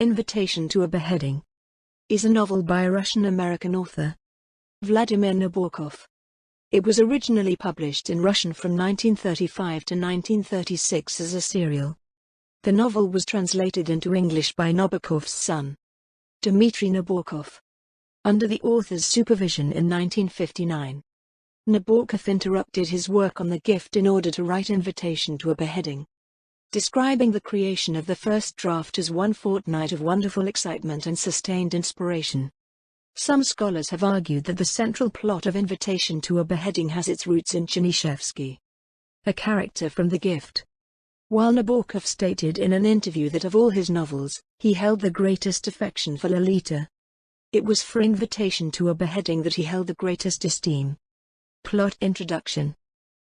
Invitation to a Beheading is a novel by Russian-American author Vladimir Nabokov. It was originally published in Russian from 1935 to 1936 as a serial. The novel was translated into English by Nabokov's son, Dmitri Nabokov, under the author's supervision in 1959. Nabokov interrupted his work on The Gift in order to write Invitation to a Beheading, describing the creation of the first draft as one fortnight of wonderful excitement and sustained inspiration. Some scholars have argued that the central plot of Invitation to a Beheading has its roots in Chernyshevski, a character from The Gift. While Nabokov stated in an interview that of all his novels, he held the greatest affection for Lolita, it was for Invitation to a Beheading that he held the greatest esteem. Plot introduction.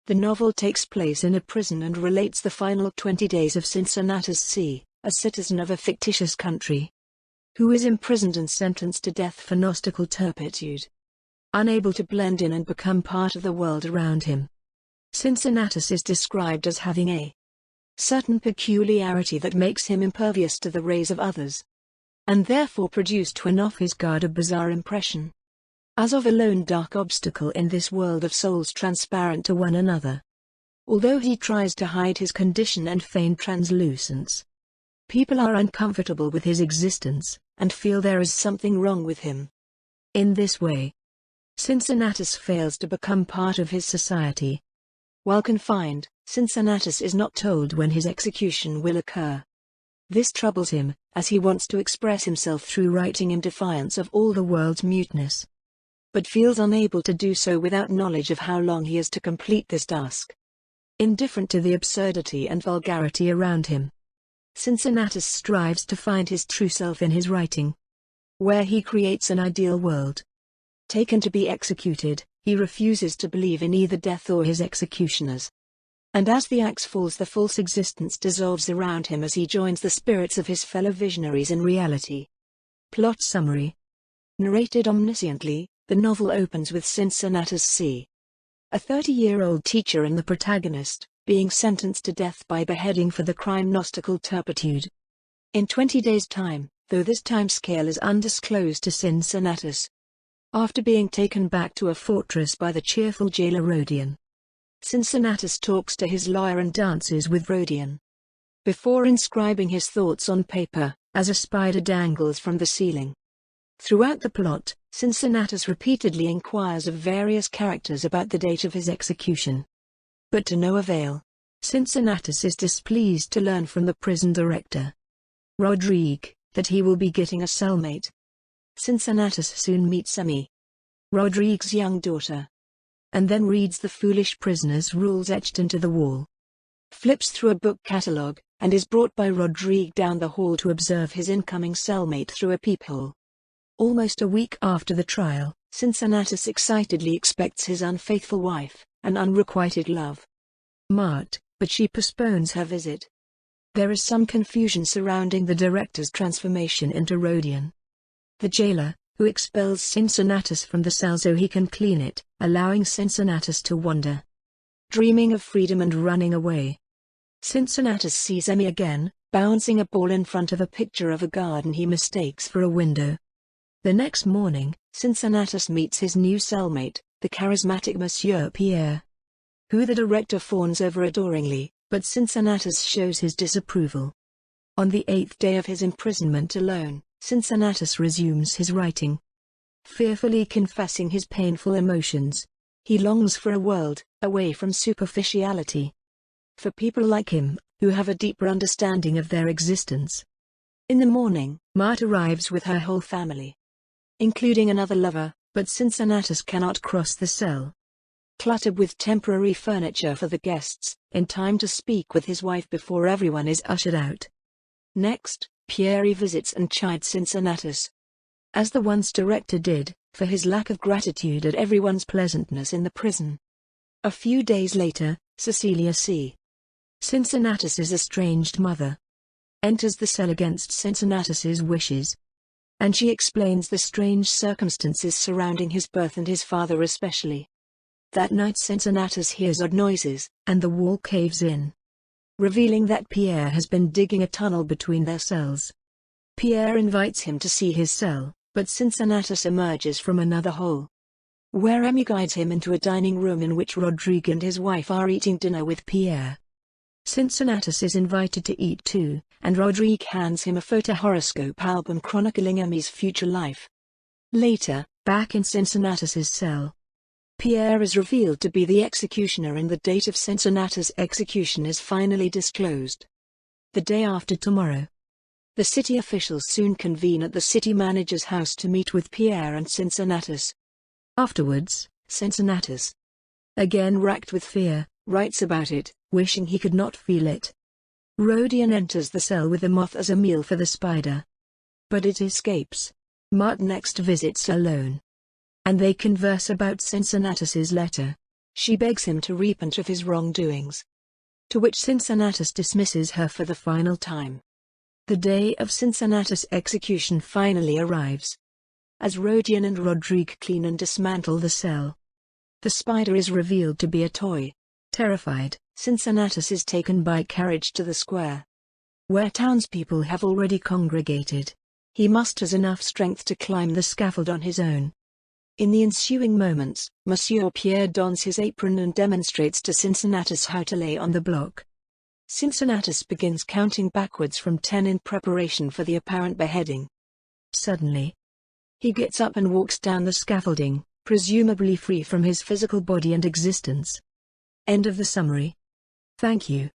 The novel takes place in a prison and relates the final 20 days of Chernyshevski, a citizen of a fictitious country, who is imprisoned and sentenced to death for gnostical turpitude. Unable to blend in and become part of the world around him, Chernyshevski is described as having a certain peculiarity that makes him impervious to the rays of others, and therefore produced when off his guard a bizarre impression as of a lone dark obstacle in this world of souls transparent to one another. Although he tries to hide his condition and feign translucence, people are uncomfortable with his existence, and feel there is something wrong with him. In this way, Chernyshevski fails to become part of his society. While confined, Chernyshevski is not told when his execution will occur. This troubles him, as he wants to express himself through writing in defiance of all the world's muteness, but feels unable to do so without knowledge of how long he has to complete this task. Indifferent to the absurdity and vulgarity around him, Chernyshevski strives to find his true self in his writing, where he creates an ideal world. Taken to be executed, he refuses to believe in either death or his executioners. And as the axe falls, the false existence dissolves around him as he joins the spirits of his fellow visionaries in reality. Plot summary. Narrated omnisciently, the novel opens with Chernyshevski, a 30-year-old teacher and the protagonist, being sentenced to death by beheading for the crime gnostical turpitude. In 20 days' time, though this time scale is undisclosed to Chernyshevski. After being taken back to a fortress by the cheerful jailer Rodion, Chernyshevski talks to his lawyer and dances with Rodion, before inscribing his thoughts on paper, as a spider dangles from the ceiling. Throughout the plot, Chernyshevski repeatedly inquires of various characters about the date of his execution, but to no avail. Chernyshevski is displeased to learn from the prison director, Rodrigue, that he will be getting a cellmate. Chernyshevski soon meets Emi, Rodrigue's young daughter, and then reads the foolish prisoner's rules etched into the wall, flips through a book catalogue, and is brought by Rodrigue down the hall to observe his incoming cellmate through a peephole. Almost a week after the trial, Chernyshevski excitedly expects his unfaithful wife, an unrequited love, Mart, but she postpones her visit. There is some confusion surrounding the director's transformation into Rodion, the jailer, who expels Chernyshevski from the cell so he can clean it, allowing Chernyshevski to wander, dreaming of freedom and running away. Chernyshevski sees Emi again, bouncing a ball in front of a picture of a garden he mistakes for a window. The next morning, Chernyshevski meets his new cellmate, the charismatic Monsieur Pierre, who the director fawns over adoringly, but Chernyshevski shows his disapproval. On the 8th day of his imprisonment alone, Chernyshevski resumes his writing, fearfully confessing his painful emotions. He longs for a world, away from superficiality, for people like him, who have a deeper understanding of their existence. In the morning, Mart arrives with her whole family, including another lover, but Chernyshevski cannot cross the cell, cluttered with temporary furniture for the guests, in time to speak with his wife before everyone is ushered out. Next, Pierre visits and chides Chernyshevski, as the once director did, for his lack of gratitude at everyone's pleasantness in the prison. A few days later, Cecilia C., Chernyshevski's estranged mother, enters the cell against Chernyshevski's wishes, and she explains the strange circumstances surrounding his birth and his father especially. That night Chernyshevski hears odd noises, and the wall caves in, revealing that Pierre has been digging a tunnel between their cells. Pierre invites him to see his cell, but Cincinnatus emerges from another hole, where Emmy guides him into a dining room in which Rodrigue and his wife are eating dinner with Pierre. Cincinnatus is invited to eat too, and Rodrigue hands him a photo horoscope album chronicling Emmy's future life. Later, back in Cincinnatus's cell, Pierre is revealed to be the executioner and the date of Cincinnatus' execution is finally disclosed. The day after tomorrow. The city officials soon convene at the city manager's house to meet with Pierre and Cincinnatus. Afterwards, Cincinnatus, again racked with fear, writes about it, wishing he could not feel it. Rodion enters the cell with a moth as a meal for the spider, but it escapes. Martin next visits alone, and they converse about Cincinnatus's letter. She begs him to repent of his wrongdoings, to which Cincinnatus dismisses her for the final time. The day of Cincinnatus' execution finally arrives. As Rodion and Rodrigue clean and dismantle the cell, the spider is revealed to be a toy. Terrified, Cincinnatus is taken by carriage to the square, where townspeople have already congregated. He musters enough strength to climb the scaffold on his own. In the ensuing moments, Monsieur Pierre dons his apron and demonstrates to Cincinnatus how to lay on the block. Cincinnatus begins counting backwards from 10 in preparation for the apparent beheading. Suddenly, he gets up and walks down the scaffolding, presumably free from his physical body and existence. End of the summary. Thank you.